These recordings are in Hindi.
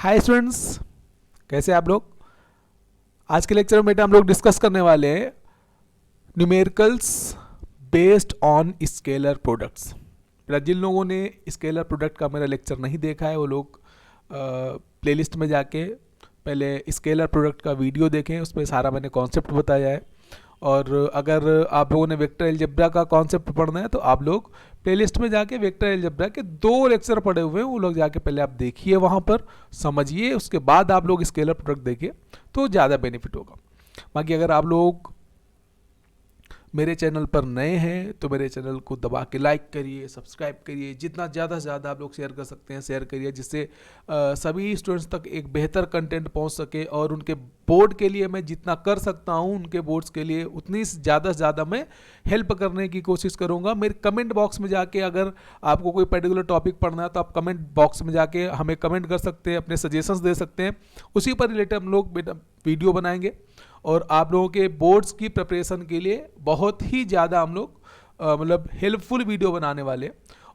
हाय स्टूडेंट्स, कैसे आप लोग। आज के लेक्चर में बेटा हम लोग डिस्कस करने वाले हैं numericals based on scalar products. बेटा जिन लोगों ने स्केलर प्रोडक्ट का मेरा लेक्चर नहीं देखा है वो लोग प्लेलिस्ट में जाके पहले स्केलर प्रोडक्ट का वीडियो देखें, उसमें सारा मैंने कॉन्सेप्ट बताया है। और अगर आप लोगों ने वेक्टर अलजेब्रा का कॉन्सेप्ट पढ़ना है तो आप लोग प्लेलिस्ट में जाके वेक्टर अलजेब्रा के 2 लेक्चर पढ़े हुए हैं, वो लोग जाके पहले आप देखिए, वहाँ पर समझिए, उसके बाद आप लोग स्केलर प्रोडक्ट देखिए तो ज़्यादा बेनिफिट होगा। बाकी अगर आप लोग मेरे चैनल पर नए हैं तो मेरे चैनल को दबा के लाइक करिए, सब्सक्राइब करिए, जितना ज़्यादा से ज़्यादा आप लोग शेयर कर सकते हैं शेयर करिए, जिससे सभी स्टूडेंट्स तक एक बेहतर कंटेंट पहुंच सके। और उनके बोर्ड के लिए मैं जितना कर सकता हूं, उनके बोर्ड्स के लिए उतनी ज़्यादा से ज़्यादा मैं हेल्प करने की कोशिश करूंगा। मेरे कमेंट बॉक्स में जाके अगर आपको कोई पर्टिकुलर टॉपिक पढ़ना है तो आप कमेंट बॉक्स में जाके हमें कमेंट कर सकते हैं, अपने सजेशंस दे सकते हैं, उसी पर रिलेटेड हम लोग वीडियो बनाएंगे। और आप लोगों के बोर्ड्स की प्रिपरेशन के लिए बहुत ही ज़्यादा हम लोग मतलब हेल्पफुल वीडियो बनाने वाले।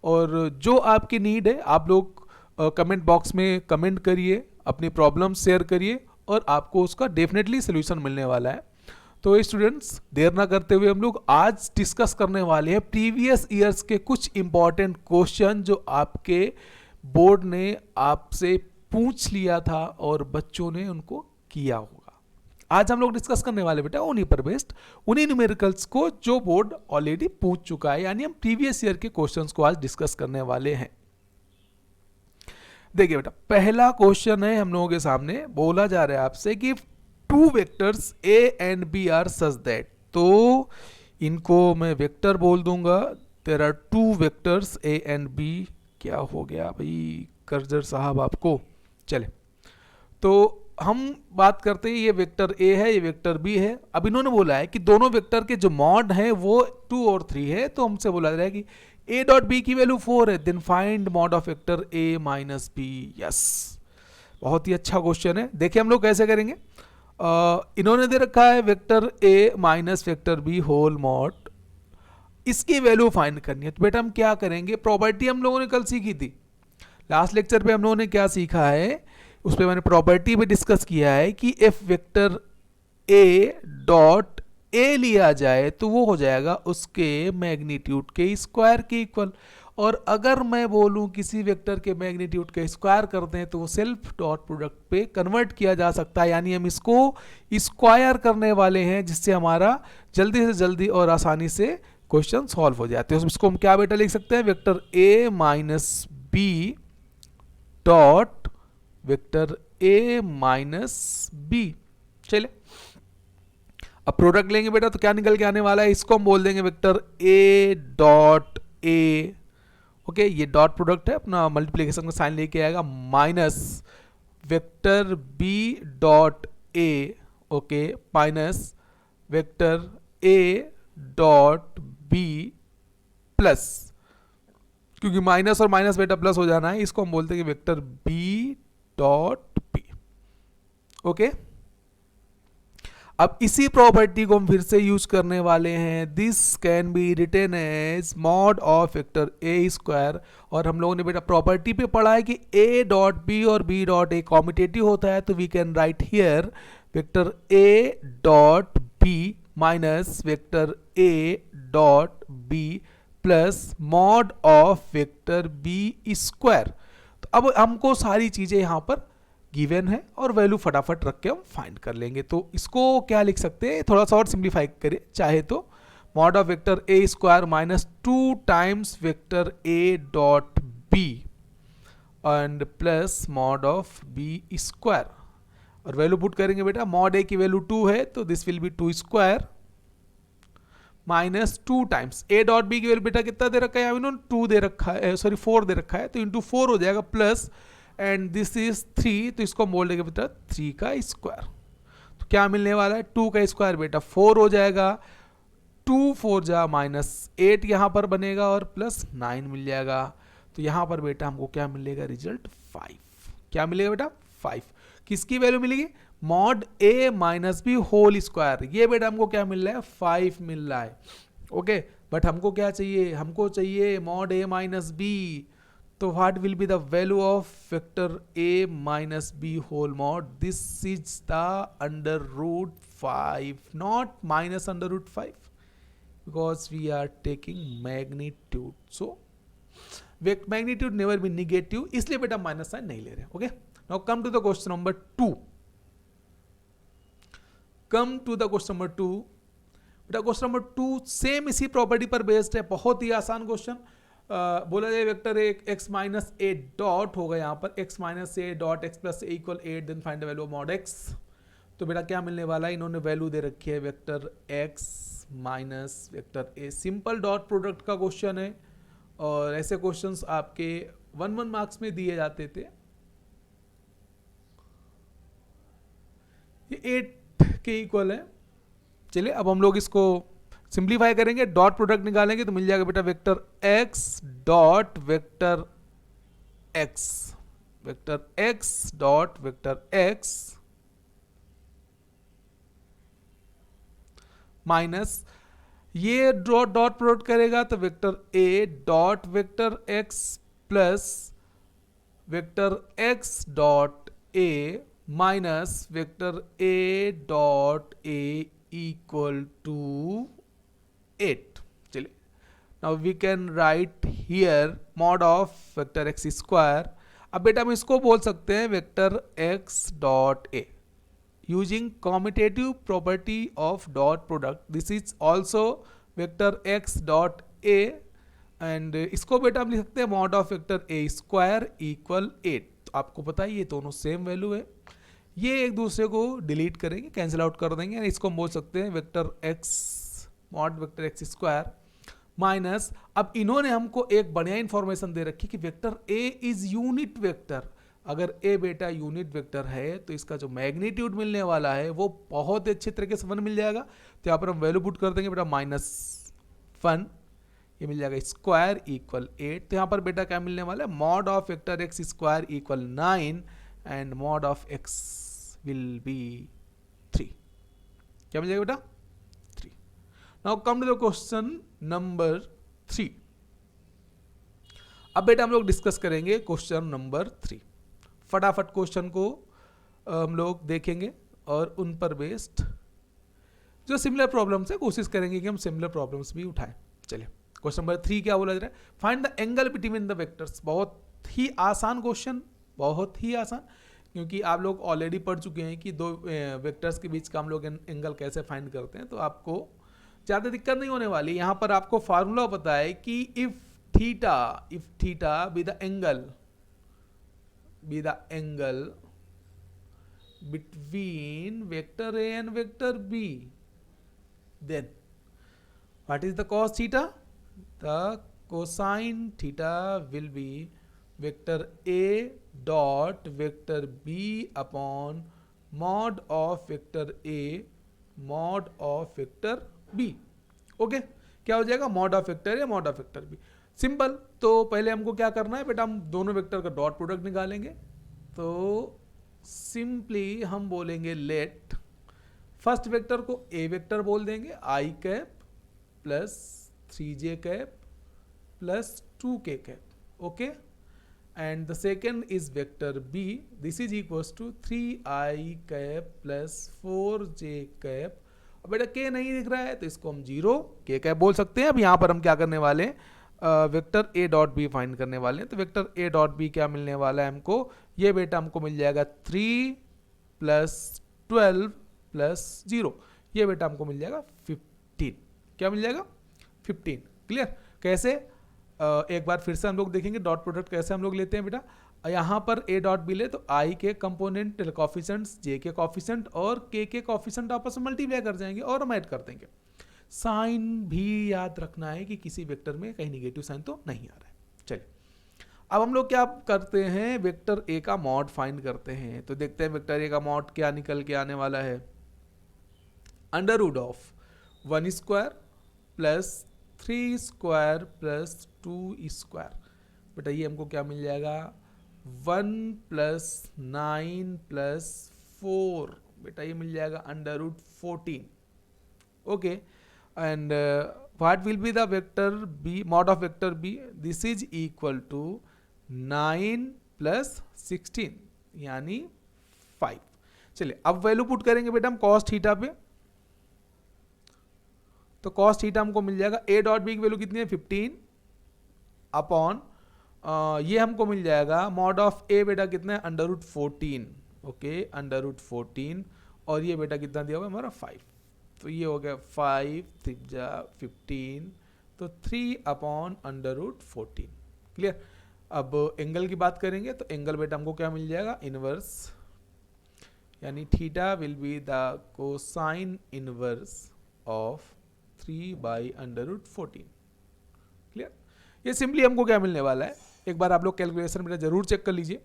और जो आपकी नीड है आप लोग कमेंट बॉक्स में कमेंट करिए, अपनी प्रॉब्लम शेयर करिए और आपको उसका डेफिनेटली सोल्यूशन मिलने वाला है। तो स्टूडेंट्स, देर ना करते हुए हम लोग आज डिस्कस करने वाले हैं प्रीवियस ईयर्स के कुछ इंपॉर्टेंट क्वेश्चन जो आपके बोर्ड ने आपसे पूछ लिया था और बच्चों ने उनको किया होगा। आज हम लोग डिस्कस करने वाले बेटा उन्हीं पर बेस्ड, उन्हीं न्यूमेरिकल्स को जो बोर्ड ऑलरेडी पूछ चुका है, यानी हम प्रीवियस ईयर के क्वेश्चंस को आज डिस्कस करने वाले हैं। देखिए बेटा, पहला क्वेश्चन है हम लोगों के सामने, बोला जा रहा है आपसे कि 2 vectors A and B are such that, तो इनको मैं वेक्टर बोल दूंगा। There are 2 vectors A and B. क्या हो गया भाई कर्जर साहब आपको। चले तो हम बात करते हैं, ये वेक्टर ए है, ये वेक्टर बी है। अब इन्होंने बोला है कि दोनों वेक्टर के जो मॉड है वो 2 और 3 है, तो हमसे बोला जा रहा है कि ए डॉट बी की वैल्यू 4 है, then find mod of vector A minus B. Yes, बहुत ही अच्छा क्वेश्चन है। देखिए हम लोग कैसे करेंगे। इन्होंने दे रखा है वेक्टर ए minus vector B whole mod, इसकी वैल्यू फाइंड करनी है। तो बेटा हम क्या करेंगे, प्रॉपर्टी हम लोगों ने कल सीखी थी, लास्ट लेक्चर पे हम लोगों ने क्या सीखा है उस पर मैंने प्रॉपर्टी पे डिस्कस किया है कि एफ वेक्टर ए डॉट ए लिया जाए तो वो हो जाएगा उसके मैग्नीट्यूड के स्क्वायर के इक्वल। और अगर मैं बोलूं किसी वेक्टर के मैग्नीट्यूड के स्क्वायर करते हैं तो वो सेल्फ डॉट प्रोडक्ट पे कन्वर्ट किया जा सकता है, यानी हम इसको स्क्वायर करने वाले हैं जिससे हमारा जल्दी से जल्दी और आसानी से क्वेश्चन सॉल्व हो जाते हैं। इसको हम क्या बेटा लिख सकते हैं, वेक्टर ए माइनस बी डॉट वेक्टर ए माइनस बी। चले अब प्रोडक्ट लेंगे बेटा तो क्या निकल के आने वाला है, इसको हम बोल देंगे वेक्टर ए डॉट ए। ओके, ये डॉट प्रोडक्ट है, अपना मल्टीप्लिकेशन का साइन लेके आएगा, माइनस वेक्टर बी डॉट ए, ओके, माइनस वेक्टर ए डॉट बी प्लस, क्योंकि माइनस और माइनस बेटा प्लस हो जाना है, इसको हम बोलते हैं vector B dot P. Okay, अब इसी प्रॉपर्टी को हम फिर से यूज करने वाले हैं। This can be written as mod of vector A square. और हम लोगों ने बेटा प्रॉपर्टी पे पढ़ा है कि ए डॉट बी और बी डॉट ए कॉम्यूटेटिव होता है, तो we can write here vector A dot B minus vector A dot B plus mod of vector B square. तो अब हमको सारी चीजें यहां पर गिवन है और वैल्यू फटाफट रख के हम फाइंड कर लेंगे। तो इसको क्या लिख सकते हैं, थोड़ा सा और सिंप्लीफाई करें चाहे तो, mod of vector A square minus 2 times vector A dot B and plus mod of B square. और वैल्यू पुट करेंगे बेटा, मॉड ए की वैल्यू 2 है तो this will be 2 square minus 2 times A dot B की वैल्यू बेटा कितना दे रखा है, इन्होंने 2 दे रखा है, सॉरी 4 दे रखा है, तो इंटू 4 हो जाएगा प्लस एंड दिस इज 3, तो इसको हम बोल देंगे बेटा 3 का स्क्वायर। तो क्या मिलने वाला है, 2 का स्क्वायर बेटा 4 हो जाएगा, 2 4 जा माइनस 8 यहां पर बनेगा और प्लस 9 मिल जाएगा। तो यहां पर बेटा हमको क्या मिलेगा, रिजल्ट 5। क्या मिलेगा बेटा, 5। किसकी वैल्यू मिलेगी, mod A minus B whole square. ये बेटा हमको क्या मिल रहा है, 5 मिल रहा है। ओके, बट हमको क्या चाहिए, हमको चाहिए मॉड ए माइनस बी तो what will be the value of vector A minus B whole mod, this is the under root 5, not minus under root 5, because we are taking magnitude, so magnitude never be negative, इसलिए बेटा माइनस साइन नहीं ले रहे. Okay, now come to the question number 2. Come to the question number 2. बेटा क्वेश्चन नंबर 2 सेम इसी प्रॉपर्टी पर बेस्ड है, बहुत ही आसान क्वेश्चन. बोला जाए vector X minus A dot होगा यहाँ पर, X minus A dot X plus A equal 8, then find the value of mod X. तो बेटा क्या मिलने वाला है, इन्होंने वैल्यू दे रखी है वेक्टर एक्स माइनस वेक्टर ए. सिंपल डॉट प्रोडक्ट का क्वेश्चन है, और ऐसे क्वेश्चंस आपके 1 मार्क्स में दिए जाते थे. ये 8 के इक्वल है. चलिए अब हम लोग इसको सिंप्लीफाई करेंगे, डॉट प्रोडक्ट निकालेंगे तो मिल जाएगा बेटा vector X dot vector X, vector X dot vector X minus ये डॉट प्रोडक्ट करेगा तो vector A dot vector X plus vector X dot A minus vector A dot A equal to 8. चलिए now we can write here mod of vector X square. अब बेटा हम इसको बोल सकते हैं vector X dot A using commutative property of dot product. This is also vector x dot a, and इसको बेटा हम लिख सकते हैं mod of vector A square equal 8. तो आपको पता है ये दोनों सेम वैल्यू है, ये एक दूसरे को डिलीट करेंगे, कैंसिल आउट कर देंगे. इसको हम बोल सकते हैं vector x mod vector X square minus, अब इन्होंने हमको एक बढ़िया इंफॉर्मेशन दे रखी कि vector a is unit vector. अगर ए बेटा यूनिट वेक्टर है तो इसका जो मैग्नीट्यूड मिलने वाला है वो बहुत अच्छे तरीके से 1 मिल जाएगा. तो यहाँ पर हम वैल्यू पुट कर देंगे बेटा -1, ये मिल जाएगा स्क्वायर इक्वल 8. तो यहाँ पर बेटा क्या मिलने वाला है, mod of vector X square equal 9 and mod of X will be 3. क्या मिल जाएगा बेटा 3. Now come to the question number 3. अब बेटा हम लोग डिस्कस करेंगे क्वेश्चन नंबर 3. फटाफट क्वेश्चन को हम लोग देखेंगे और उन पर बेस्ड जो सिमिलर प्रॉब्लम्स है कोशिश करेंगे कि हम सिमिलर प्रॉब्लम्स भी उठाएं. चलिए क्वेश्चन नंबर 3 क्या बोला जा रहा है, find the angle between the vectors. बहुत ही आसान क्वेश्चन, बहुत ही आसान, क्योंकि आप लोग ऑलरेडी पढ़ चुके हैं कि दो वेक्टर्स के बीच का हम लोग एंगल कैसे फाइंड करते हैं, तो आपको ज़्यादा दिक्कत नहीं होने वाली. यहाँ पर आपको फार्मूला पता है कि if theta be the angle between vector A and vector B, then what is the cos theta? The cosine theta will be vector A dot vector B upon mod of vector A mod of vector B. Okay, क्या हो जाएगा, mod of vector A mod of vector B. Simple. तो पहले हमको क्या करना है बेटा, हम दोनों वेक्टर का डॉट प्रोडक्ट निकालेंगे. तो सिंपली हम बोलेंगे लेट फर्स्ट वेक्टर को ए वेक्टर बोल देंगे, i cap plus 3j cap plus 2k cap. Okay, and the second is vector B, this is equals to 3i cap plus 4j cap. अब बेटा k नहीं दिख रहा है तो इसको हम 0k कैप बोल सकते हैं. अब यहाँ पर हम क्या करने वाले हैं, वेक्टर ए डॉट बी फाइंड करने वाले हैं. तो वेक्टर ए डॉट बी क्या मिलने वाला है हमको, ये बेटा हमको मिल जाएगा 3 प्लस 12 प्लस 0, ये बेटा हमको मिल जाएगा 15. क्या मिल जाएगा 15. क्लियर. कैसे, एक बार फिर से हम लोग देखेंगे डॉट प्रोडक्ट कैसे हम लोग लेते हैं बेटा. यहाँ पर ए डॉट बी ले तो आई के कंपोनेंट कॉफिशेंट्स, जे के कॉफिशेंट और के कॉफिशेंट आपस में मल्टीप्लाई कर जाएंगे और हम ऐड कर देंगे. साइन भी याद रखना है कि किसी वेक्टर में कहीं निगेटिव साइन तो नहीं आ रहा है. चलिए अब हम लोग क्या करते हैं, वेक्टर ए का मॉड फाइंड करते हैं. तो देखते हैं वेक्टर ए का मॉड क्या निकल के आने वाला है, under root of 1 square plus 3 square plus 2 square. बेटा ये हमको क्या मिल जाएगा, 1 प्लस 9 प्लस 4, बेटा ये मिल जाएगा under root 14. Okay, and what will be the vector b, mod of vector b, this is equal to 9 plus 16 यानी 5। चलिए अब वैल्यू पुट करेंगे बेटा हम कॉस थीटा पे, तो कॉस थीटा हमको मिल जाएगा ए डॉट बी की वैल्यू कितनी है 15 अपॉन ये हमको मिल जाएगा मॉड ऑफ ए बेटा कितना है under root 14, okay under root 14, और ये बेटा कितना दिया हुआ है हमारा 5, तो ये हो गया 5 त्रिज्या 15, तो 3 अपॉन अंडर रूट 14। क्लियर। अब एंगल की बात करेंगे तो एंगल बेटा हमको क्या मिल जाएगा इनवर्स, यानी theta will be the cosine inverse of 3 by under root 14। Clear. ये सिंपली हमको क्या मिलने वाला है, एक बार आप लोग कैलकुलेशन बेटा जरूर चेक कर लीजिए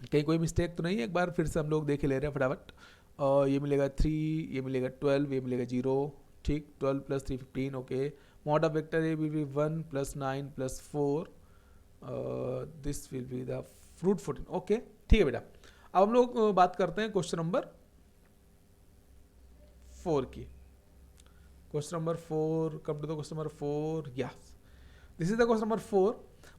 कहीं कोई मिस्टेक तो नहीं है, एक बार फिर से हम लोग देख ले रहे हैं फटाफट। ये मिलेगा 3, ये मिलेगा 12, ये मिलेगा 0, ठीक 12 plus 3 15, okay. Mod of vector A will be 1 plus 9 plus 4, this will be the root 14, okay ठीक है बेटा। अब हम लोग बात करते हैं क्वेश्चन नंबर 4 की। Question number 4, come to the question number 4, yes this is the question number 4।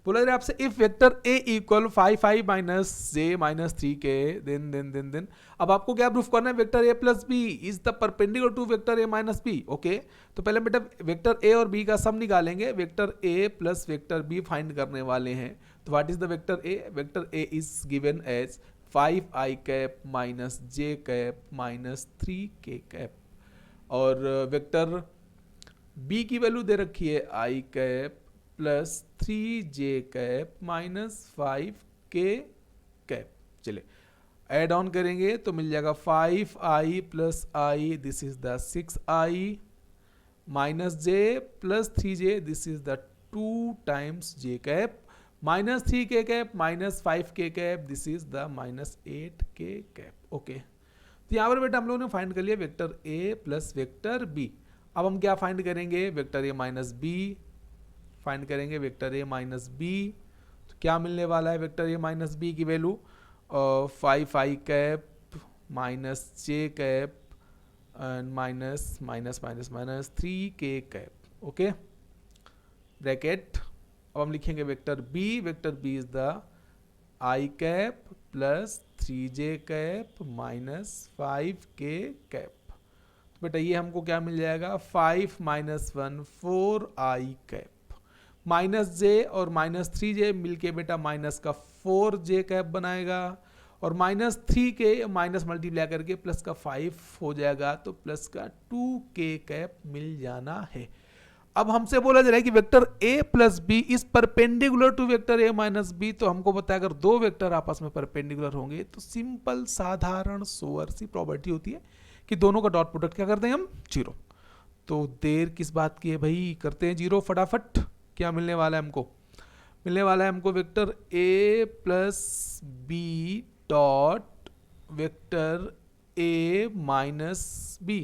बोला जा रहा है आपसे if vector A equal 5 5 minus J minus 3 K then अब आपको क्या प्रूफ करना है, vector A plus B is the perpendicular to vector A minus B, okay. तो पहले बेटा वेक्टर ए और बी का सम निकालेंगे, वेक्टर ए प्लस वेक्टर बी फाइंड करने वाले हैं। तो what is the vector a, vector a is given as 5i cap minus j cap minus 3k cap, और वेक्टर बी की वैल्यू दे रखी है i cap plus 3j cap minus 5k cap. चलिए ऐड ऑन करेंगे तो मिल जाएगा 5i plus i, this is the 6i minus j plus 3j, this is the 2 times j cap minus 3k cap minus 5k cap, this is the minus 8k cap, okay. तो यहाँ पर बेटा हम लोगों ने फाइंड कर लिया vector a plus vector b। अब हम क्या फाइंड करेंगे, vector a minus b find करेंगे, वेक्टर a माइनस b। तो क्या मिलने वाला है वेक्टर a माइनस b की value 5i cap minus j cap and minus minus minus minus 3k cap, okay bracket. अब हम लिखेंगे vector b, vector b is the i cap plus 3j cap minus 5k cap. तो बेटा ये हमको क्या मिल जाएगा 5 माइनस 1 4i कैप माइनस जे और माइनस 3j मिलके बेटा माइनस का 4j कैप बनाएगा, और माइनस 3k माइनस मल्टीप्लाई करके प्लस का 5 हो जाएगा, तो प्लस का 2k कैप मिल जाना है। अब हमसे बोला जा रहा है कि vector a plus B is perpendicular to vector a minus B. तो हमको पता है अगर दो वेक्टर आपस में परपेंडिकुलर होंगे तो सिंपल साधारण सोअर सी प्रॉपर्टी होती है कि दोनों का डॉट प्रोडक्ट क्या करते हैं हम 0। तो देर किस बात की है भाई, करते हैं 0 फटाफट। क्या मिलने वाला है हमको, मिलने वाला है हमको vector a plus B dot vector a minus B.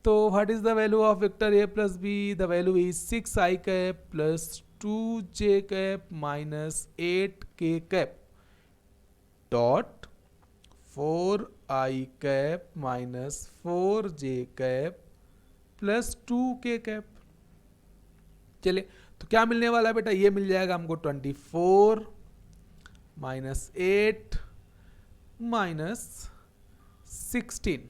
तो what is the value of vector a plus B, the value is 6i cap plus 2j cap minus 8k cap dot 4i cap minus 4j cap plus 2k cap. चलिए तो क्या मिलने वाला है बेटा, ये मिल जाएगा हमको 24 माइनस 8 माइनस 16।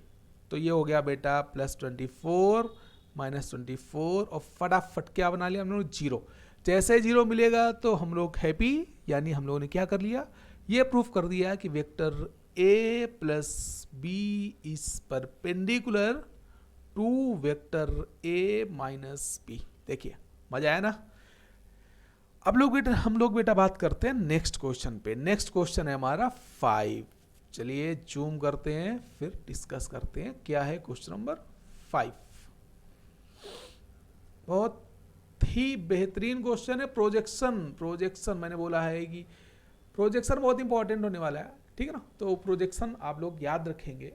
तो ये हो गया बेटा प्लस 24 माइनस 24, और फटाफट क्या बना लिया हम लोग 0। जैसे 0 मिलेगा तो हम लोग हैप्पी, यानी हम लोगों ने क्या कर लिया, ये प्रूफ कर दिया कि vector a plus B is perpendicular to vector a minus b. देखिए मजा आया ना। अब हम लोग बेटा बात करते हैं नेक्स्ट क्वेश्चन पे। नेक्स्ट क्वेश्चन है हमारा 5। चलिए जूम करते हैं फिर डिस्कस करते हैं क्या है क्वेश्चन नंबर 5। बहुत ही बेहतरीन क्वेश्चन है। प्रोजेक्शन मैंने बोला है कि प्रोजेक्शन बहुत इंपॉर्टेंट होने वाला है, ठीक है ना। तो प्रोजेक्शन आप लोग याद रखेंगे,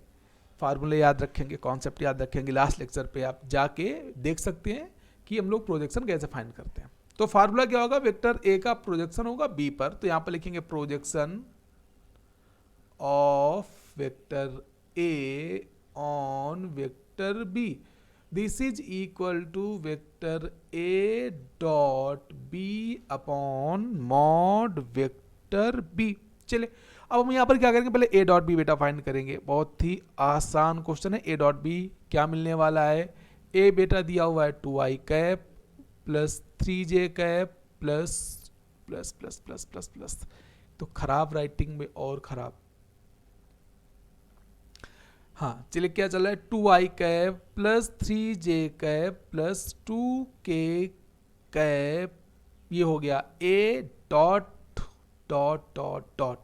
फार्मूले याद रखेंगे, कॉन्सेप्ट याद रखेंगे। लास्ट लेक्चर पे आप जाके देख सकते हैं कि हम लोग प्रोजेक्शन कैसे फाइंड करते हैं। तो फार्मूला क्या होगा, वेक्टर ए का प्रोजेक्शन होगा बी पर। तो यहां पर लिखेंगे projection of vector a on vector B. This is equal to vector A dot B upon mod vector b. चलिए अब हम यहाँ पर क्या करेंगे, पहले ए डॉट बी बेटा फाइंड करेंगे। बहुत ही आसान क्वेश्चन है। ए डॉट बी क्या मिलने वाला है, ए बेटा दिया हुआ है 2i cap plus 3j cap plus plus plus plus plus plus, तो खराब राइटिंग में और खराब। हाँ चलिए क्या चल रहा है, 2i cap plus 3j cap plus 2k cap, ये हो गया ए dot dot dot dot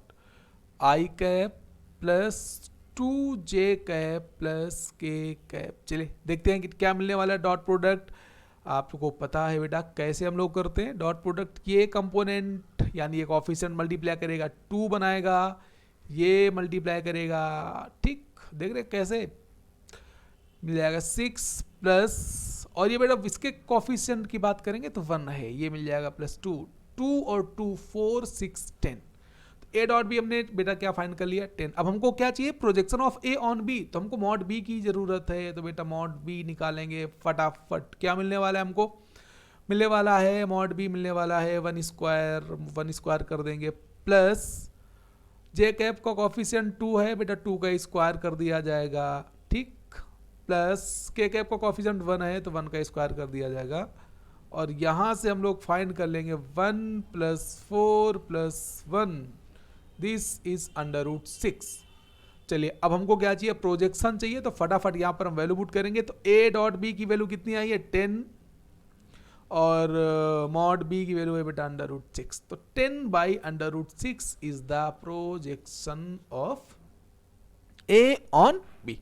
I cap plus 2j cap plus k cap. चलिए देखते हैं कि क्या मिलने वाला है डॉट प्रोडक्ट। आपको पता है बेटा कैसे हम लोग करते हैं डॉट प्रोडक्ट, ये कंपोनेंट यानी ये कोएफिशिएंट मल्टीप्लाई करेगा 2 बनाएगा, ये मल्टीप्लाई करेगा, ठीक देख रहे कैसे मिल जाएगा 6 प्लस, और ये बेटा इसके कोएफिशिएंट की बात करेंगे तो 1 है, ये मिल जाएगा प्लस 2, 2 और 2 4 6 10। ए डॉट बी हमने बेटा क्या फाइंड कर लिया 10। अब हमको क्या चाहिए, projection of a on b, तो हमको मॉड बी की जरूरत है, तो बेटा मॉड बी निकालेंगे फटाफट। क्या मिलने वाला है हमको, मिलने वाला है मॉड बी मिलने वाला है 1 स्क्वायर कर देंगे प्लस जे कैप का कोएफिशिएंट 2 है बेटा 2 का स्क्वायर कर दिया जाएगा, ठीक, प्लस के कैप का कोएफिशिएंट 1 है तो 1 का स्क्वायर कर दिया जाएगा, और यहां से हम लोग फाइंड कर लेंगे 1 plus 4 plus 1, this is under root 6। चलिए अब हमको क्या चाहिए, प्रोजेक्शन चाहिए, तो फटाफट यहां पर हम वैल्यू पुट करेंगे। तो ए डॉट बी की वैल्यू कितनी आई है 10, और मॉड बी की वैल्यू है बेटा अंडर रूट 6, तो 10 by under root 6 is the projection of a on b.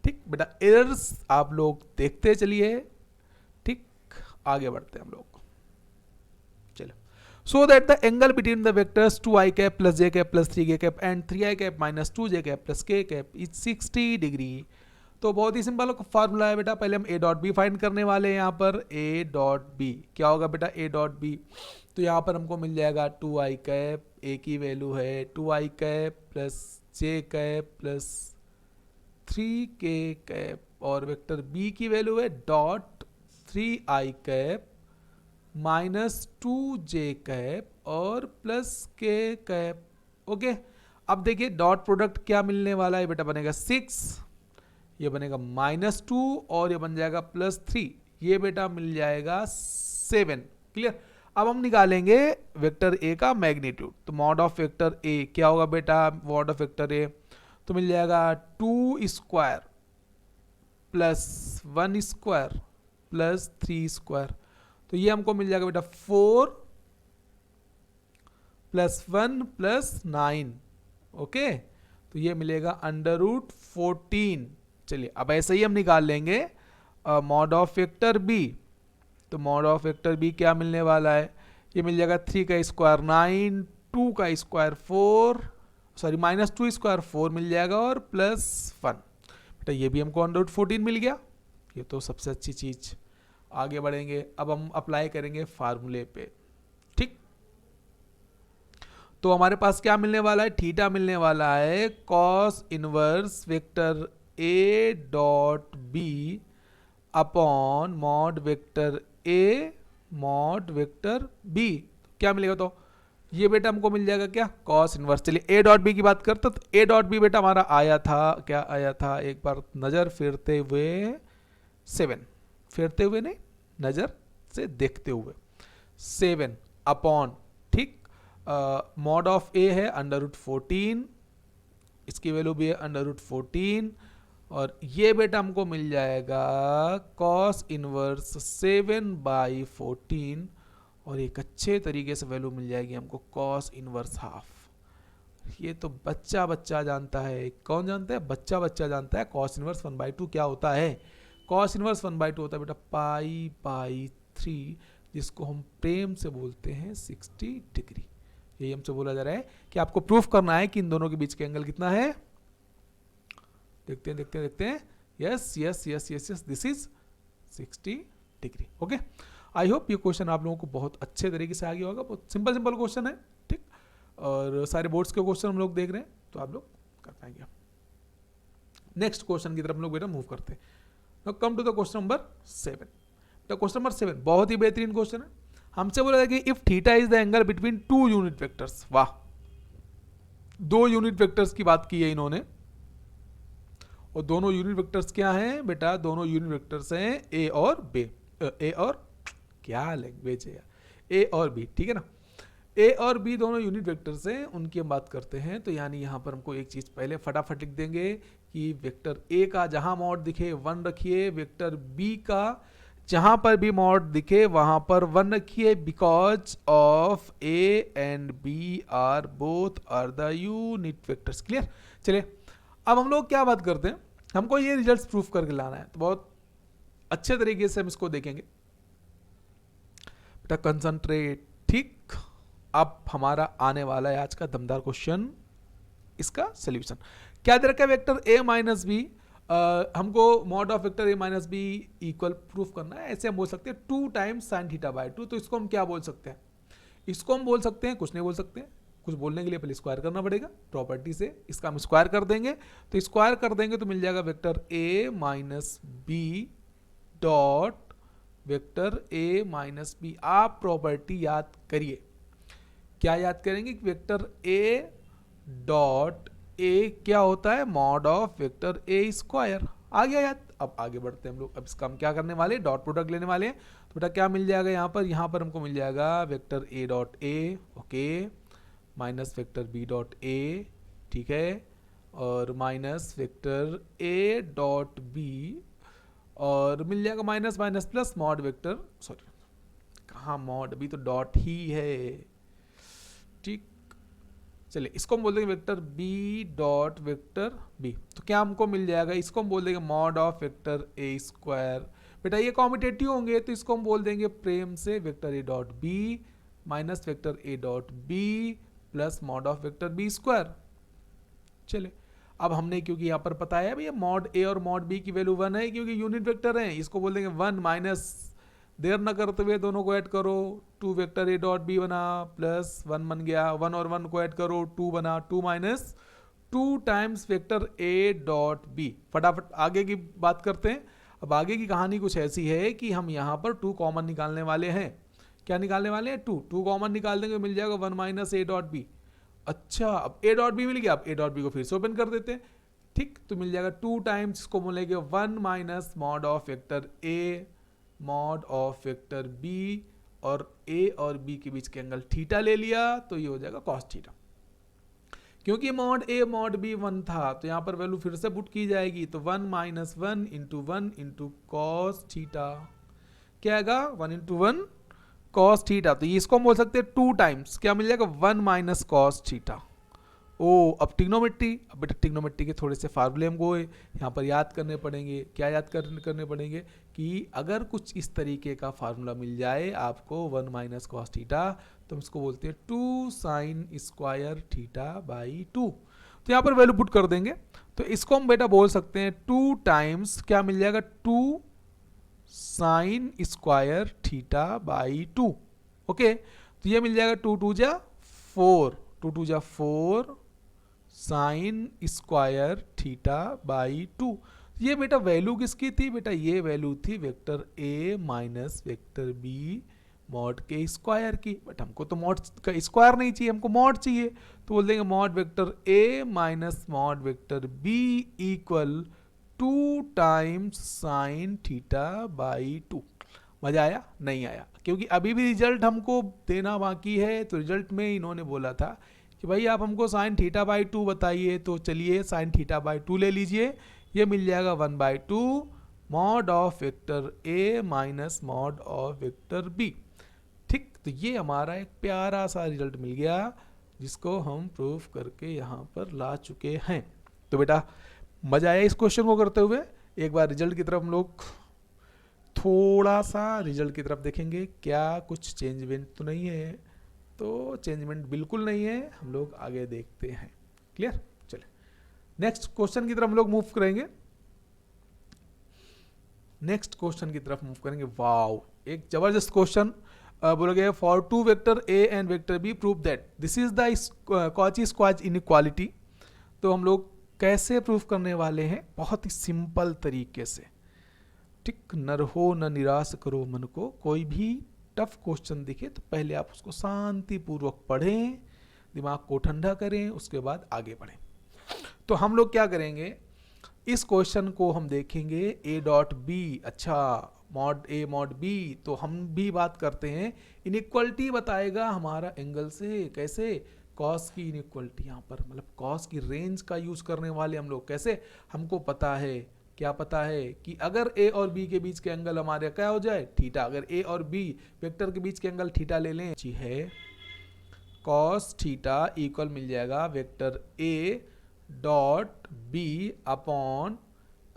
ठीक बेटा, एरर्स आप लोग देखते चलिए, ठीक आगे बढ़ते हैं हम लोग। चलो, so that the angle between the vectors 2i cap plus j cap plus 3k cap and 3i cap minus 2j cap plus k cap is 60 degree. तो बहुत ही सिंपल फार्मूला है बेटा, पहले हम a डॉट बी फाइंड करने वाले हैं। यहाँ पर a डॉट बी क्या होगा बेटा, a डॉट बी, तो यहाँ पर हमको मिल जाएगा 2i कैप, a की वैल्यू है 2i cap plus j cap plus 3k cap, और वेक्टर b की वैल्यू है dot 3i cap minus 2j cap और प्लस k कैप। ओके, अब देखिए डॉट प्रोडक्ट क्या मिलने वाला है बेटा, बनेगा 6, ये बनेगा -2 और ये बन जाएगा +3, ये बेटा मिल जाएगा 7। क्लियर। अब हम निकालेंगे वेक्टर ए का मैग्नीट्यूड, तो मॉड ऑफ वेक्टर ए क्या होगा बेटा, मॉड ऑफ वेक्टर ए तो मिल जाएगा 2 square plus 1 square plus 3 square, तो ये हमको मिल जाएगा बेटा 4 प्लस 1 प्लस 9। ओके, तो ये मिलेगा अंडर रूट 14। चलिए अब ऐसे ही हम निकाल लेंगे मॉड ऑफ वेक्टर बी, तो मॉड ऑफ वेक्टर बी क्या मिलने वाला है, ये मिल जाएगा 3 का स्क्वायर 9, 2 का स्क्वायर 4, सॉरी -2 स्क्वायर 4 मिल जाएगा और प्लस 1, बेटा ये भी हमको अंडर रूट 14 मिल गया, ये तो सबसे अच्छी चीज। आगे बढ़ेंगे, अब हम अप्लाई करेंगे फार्मूले पे, ठीक। तो हमारे पास क्या मिलने वाला है, थीटा मिलने वाला है कॉस इनवर्स वेक्टर ए dot B upon mod vector ए मॉड वेक्टर बी, क्या मिलेगा, तो ये बेटा हमको मिल जाएगा क्या, कॉस इनवर्स। चलिए ए डॉट बी की बात करते, तो ए डॉट बी बेटा हमारा आया था, क्या आया था, एक बार नजर फेरते हुए 7, फेरते हुए नहीं, नजर से देखते हुए 7 अपॉन, ठीक, मॉड ऑफ ए है अंडर रूट 14, इसकी वैल्यू भी है अंडर रूट 14, और ये बेटा हमको मिल जाएगा कॉस इनवर्स 7/14, और एक अच्छे तरीके से वैल्यू मिल जाएगी हमको कॉस इनवर्स हाफ। ये तो बच्चा बच्चा जानता है, कौन जानता है, बच्चा बच्चा जानता है कॉस इनवर्स 1/2 क्या होता है। कॉस इनवर्स 1/2 होता है बेटा π/3, जिसको हम प्रेम से बोलते हैं 60 डिग्री। यही हमसे बोला जा रहा है कि आपको प्रूफ करना है कि इन दोनों के बीच के एंगल कितना है। देखते हैं देखते हैं देखते हैं, yes yes yes yes yes, this is 60 degree. Okay, I hope ये क्वेश्चन आप लोगों को बहुत अच्छे तरीके से आ गया होगा। बहुत सिंपल सिंपल क्वेश्चन है, ठीक, और सारे बोर्ड्स के क्वेश्चन हम लोग देख रहे हैं, तो आप लोग कर पाएंगे। नेक्स्ट क्वेश्चन की तरफ हम लोग बेटा मूव करते हैं। Now come to the question number 7। तो क्वेश्चन नंबर 7 बहुत ही बेहतरीन क्वेश्चन है। हमसे बोला था कि if theta is the angle between two unit vectors. वाह, दो यूनिट वेक्टर्स की बात की है इन्होंने, और दोनों यूनिट वेक्टर्स क्या हैं बेटा? दोनों यूनिट वेक्टर्स हैं ए और बी। ए और क्या लैंग्वेज है यार, ए और बी, ठीक है ना। ए और बी दोनों यूनिट वेक्टर्स हैं, उनकी हम बात करते हैं। तो यानी यहाँ पर हमको एक चीज़ पहले फटाफट लिख देंगे कि वेक्टर ए का जहाँ मॉड दिखे 1 रखिए, वेक्टर बी का जहाँ पर भी मॉड दिखे वहाँ पर 1 रखिए, because of a and B are both are the unit vectors. Clear? चलिए अब हम लोग क्या बात करते हैं, हमको ये रिजल्ट्स प्रूफ करके लाना है, तो बहुत अच्छे तरीके से हम इसको देखेंगे बेटा। कंसंट्रेट, ठीक। अब हमारा आने वाला है आज का दमदार क्वेश्चन, इसका सॉल्यूशन। क्या दे रखा है? वेक्टर ए माइनस बी, हमको mod of vector A minus b equal proof करना है। ऐसे हम बोल सकते हैं 2 टाइम्स साइन थीटा बाई 2। तो इसको हम क्या बोल सकते हैं? इसको हम बोल सकते हैं, कुछ नहीं बोल सकते हैं। कुछ बोलने के लिए पहले स्क्वायर करना पड़ेगा प्रॉपर्टी से। इसका हम स्क्वायर कर देंगे, तो स्क्वायर कर देंगे तो मिल जाएगा वेक्टर ए माइनस बी डॉट वेक्टर ए माइनस बी। आप प्रॉपर्टी याद करिए। क्या याद करेंगे? वेक्टर ए डॉट ए क्या होता है? Mod of vector A square. आ गया याद? अब आगे बढ़ते हैं हम लोग। अब इसका हम क्या करने वाले हैं? डॉट प्रोडक्ट लेने वाले हैं। तो बेटा क्या मिल जाएगा यहाँ पर? यहाँ पर हमको मिल जाएगा vector A dot A, okay, minus vector B dot a, ठीक है, और माइनस वेक्टर ए डॉट बी, और मिल जाएगा minus minus plus mod vector, sorry कहाँ मॉड, अभी तो डॉट ही है, ठीक। चलिए इसको हम बोल देंगे vector B dot vector b. तो क्या हमको मिल जाएगा? इसको हम बोल देंगे mod of vector A square. बेटा ये कॉम्पिटेटिव होंगे तो इसको हम बोल देंगे प्रेम से vector A dot B minus vector A dot B plus mod of vector B square. चलिए अब हमने, क्योंकि यहाँ पर पता है भैया मॉड ए और मॉड बी की वैल्यू 1 है, क्योंकि यूनिट वेक्टर है, इसको बोल देंगे 1 माइनस, देर न करते हुए दोनों को ऐड करो, 2 वेक्टर ए डॉट बी बना प्लस 1 बन गया, 1 और 1 को ऐड करो 2 बना, 2 माइनस 2 टाइम्स वेक्टर ए डॉट बी। फटाफट आगे की बात करते हैं। अब आगे की कहानी कुछ ऐसी है कि हम यहाँ पर 2 कॉमन निकालने वाले हैं। क्या निकालने वाले हैं? 2 कॉमन निकाल देंगे, मिल जाएगा 1 माइनस ए डॉट बी। अच्छा अब ए डॉट बी मिल गया, अब ए डॉट बी को फिर से ओपन कर देते हैं, ठीक। तो मिल जाएगा 2 टाइम्स, इसको बोलेंगे 1 minus mod of vector A mod of vector b, और ए और बी के बीच के एंगल थीटा ले लिया, तो ये हो जाएगा कॉस थीटा। क्योंकि मॉड ए मॉड बी 1 था तो यहाँ पर वैल्यू फिर से पुट की जाएगी, तो 1 माइनस 1 इंटू कॉस थीटा। क्या आएगा? 1 इंटू 1 कॉस थीटा। तो ये इसको हम बोल सकते हैं 2 टाइम्स, क्या मिल जाएगा? 1 माइनस कॉस थीटा। ओ अब ट्रिग्नोमेट्री, अब बेटा ट्रिग्नोमेट्री के थोड़े से फार्मूले हमको यहाँ पर याद करने पड़ेंगे। क्या याद करने पड़ेंगे? कि अगर कुछ इस तरीके का फार्मूला मिल जाए आपको 1 माइनस कॉस थीटा, तो हम इसको बोलते हैं 2 साइन स्क्वायर थीटा बाई 2। तो यहाँ पर वैल्यू पुट कर देंगे, तो इसको हम बेटा बोल सकते हैं 2 टाइम्स, क्या मिल जाएगा? 2 sine square theta by 2, okay. तो ये मिल जाएगा 2 2 जा 4, 2 2 जा 4 साइन स्क्वायर थीटा बाई 2। ये बेटा वैल्यू किसकी थी? बेटा ये वैल्यू थी वेक्टर ए माइनस वेक्टर बी मॉड के स्क्वायर की। बट हमको तो मॉड का स्क्वायर नहीं चाहिए, हमको मॉड चाहिए, तो बोल देंगे mod vector A minus mod vector b equal 2 times sine theta by 2। मजा आया? नहीं आया, क्योंकि अभी भी रिजल्ट हमको देना बाकी है। तो रिजल्ट में इन्होंने बोला था कि भाई आप हमको साइन थीटा बाई 2 बताइए, तो चलिए साइन थीटा बाई 2 ले लीजिए, ये मिल जाएगा 1/2 mod of vector A minus mod of vector b, ठीक। तो ये हमारा एक प्यारा सा रिजल्ट मिल गया, जिसको हम प्रूफ करके यहाँ पर ला चुके हैं। तो बेटा मजा आया इस क्वेश्चन को करते हुए? एक बार रिजल्ट की तरफ हम लोग थोड़ा सा रिजल्ट की तरफ देखेंगे, क्या कुछ चेंजमेंट तो नहीं है? तो चेंजमेंट बिल्कुल नहीं है, हम लोग आगे देखते हैं। क्लियर? चलिए नेक्स्ट क्वेश्चन की तरफ हम लोग मूव करेंगे। नेक्स्ट क्वेश्चन की तरफ मूव करेंगे। वाओ, एक जबरदस्त क्वेश्चन बोला गया, for 2 vector a and vector b prove that this is the Cauchy Schwarz inequality. तो हम लोग कैसे प्रूफ करने वाले हैं? बहुत ही सिंपल तरीके से। ठीक, न रहो न निराश करो मन को। कोई भी टफ क्वेश्चन दिखे तो पहले आप उसको शांतिपूर्वक पढ़ें, दिमाग को ठंडा करें, उसके बाद आगे बढ़ें। तो हम लोग क्या करेंगे, इस क्वेश्चन को हम देखेंगे ए डॉट बी, अच्छा मॉड ए मॉड बी, तो हम भी बात करते हैं इनइक्वलिटी बताएगा हमारा एंगल से, कैसे, कॉस की इनइक्वलिटी, यहाँ पर मतलब कॉस की रेंज का यूज करने वाले हम लोग। कैसे, हमको पता है, क्या पता है कि अगर ए और बी के बीच के एंगल हमारे क्या हो जाए, थीटा। अगर ए और बी वेक्टर के बीच के एंगल थीटा ले लें, जी है कॉस थीटा इक्वल मिल जाएगा वेक्टर ए dot B upon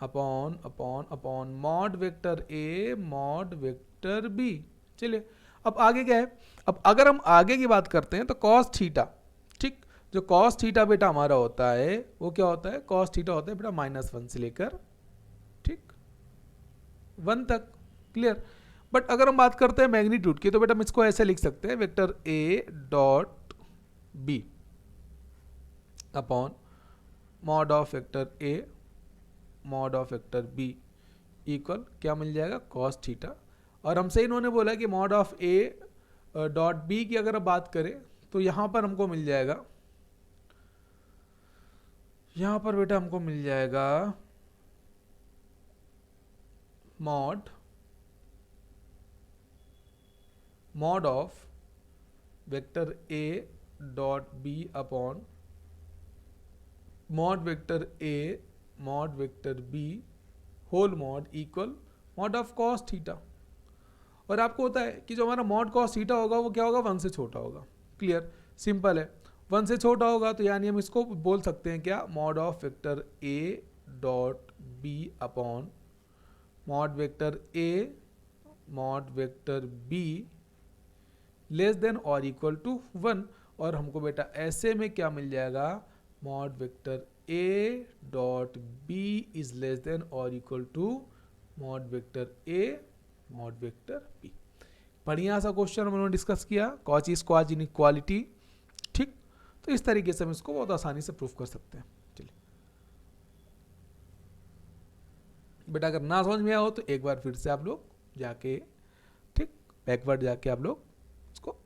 upon upon upon mod vector ए मॉड वेक्टर बी। चलिए अब आगे क्या है, अब अगर हम आगे की बात करते हैं तो कॉस थीटा, ठीक, जो कॉस थीटा बेटा हमारा होता है वो क्या होता है, कॉस थीटा होता है बेटा -1 से लेकर ठीक 1 तक, क्लियर। बट अगर हम बात करते हैं मैग्नीट्यूड की तो बेटा हम इसको ऐसे लिख सकते हैं vector A dot B upon mod of vector A mod of vector b equal क्या मिल जाएगा, कॉस थीटा। और हमसे इन्होंने बोला कि mod of a dot B की अगर बात करें तो यहां पर हमको मिल जाएगा, यहां पर बेटा हमको मिल जाएगा mod of vector A dot B upon mod vector A mod vector B whole mod equal mod of cos theta. और आपको होता है कि जो हमारा मॉड कॉस थीटा होगा वो क्या होगा, 1 से छोटा होगा, क्लियर, सिंपल है। 1 से छोटा होगा तो यानी हम इसको बोल सकते हैं क्या, mod of vector A dot B upon mod vector A mod vector B less than और इक्वल टू 1। और हमको बेटा ऐसे में क्या मिल जाएगा, mod vector A dot B is less than और equal to mod vector A mod vector B. बढ़िया सा क्वेश्चन हम लोगों ने डिस्कस किया, कॉची स्क्वाज इनइक्वालिटी, ठीक। तो इस तरीके से हम इसको बहुत आसानी से प्रूफ कर सकते हैं। चलिए बेटा अगर ना समझ में आया हो तो एक बार फिर से आप लोग जाके ठीक बैकवर्ड जाके आप लोग उसको